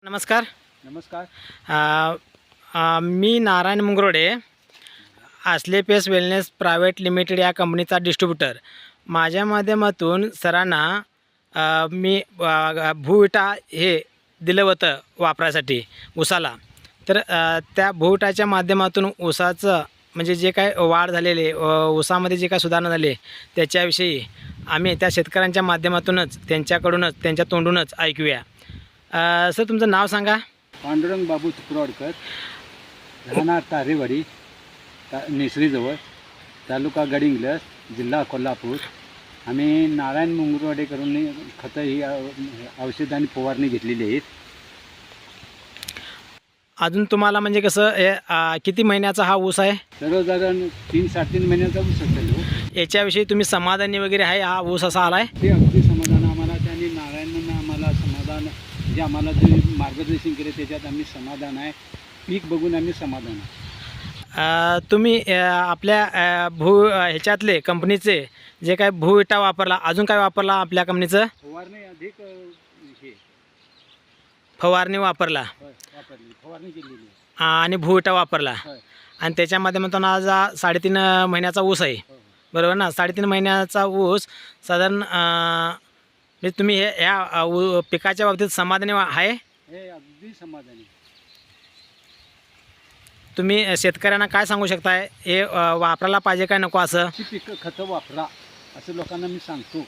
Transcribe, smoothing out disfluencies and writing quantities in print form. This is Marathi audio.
नमस्कार. नमस्कार. मी नारायण मुंगरोडे, आसलेपेस वेलनेस प्रायव्हेट लिमिटेड या कंपनीचा डिस्ट्रीब्युटर. माझ्या माध्यमातून सरांना मी भुविटा हे दिलं होतं वापरासाठी ऊसाला. तर त्या भुविटाच्या माध्यमातून ऊसाचं म्हणजे जे काय वाढ झालेले ऊसामध्ये जे काय सुधारणा झाली त्याच्याविषयी आम्ही त्या शेतकऱ्यांच्या माध्यमातूनच त्यांच्याकडूनच त्यांच्या तोंडूनच ऐकूया. सर, तुमचं नाव सांगा. पांडुरंग बाबू तुकडवाडकर, राहणार तारेवाडी, नेसरीजवळ, तालुका गडिंग्लज, जिल्हा कोल्हापूर. आम्ही नारायण मुंगरोडेकरून खतं ही औषध आणि फवारणी घेतलेली आहेत. अजून तुम्हाला म्हणजे कसं हे किती महिन्याचा हा ऊस आहे? सर्वसाधारण 3-3.5 महिन्याचा ऊस असेल. याच्याविषयी तुम्ही समाधानी वगैरे आहे? हा ऊस असा आला आहे? ते अगदी समाधान आम्हाला त्यांनी नारायणानं आम्हाला समाधान जे आम्हाला जे मार्गदर्शन केले त्याच्यात आम्ही समाधान आहे. पीक बघून आम्ही समाधान आहे. तुम्ही आपल्या ह्याच्यातले कंपनीचे जे काय भुविटा वापरला, अजून काय वापरला आपल्या कंपनीचं? फवारणी अधिक हे फवारणी वापरला फवारणी केलेली आहे. आणि भुविटा वापरला. होय. आणि त्याच्या माध्यमातून आज 3.5 महिन्याचा ऊस आहे, हो, हो. बरोबर ना? 3.5 महिन्याचा ऊस साधारण म्हणजे तुम्ही ह्या पिकाच्या बाबतीत समाधानी आहे? हे अगदी समाधानी. तुम्ही शेतकऱ्यांना काय सांगू शकताय? हे वापरायला पाहिजे काय नको असं? पिकं खतं वापरा असं लोकांना मी सांगतो.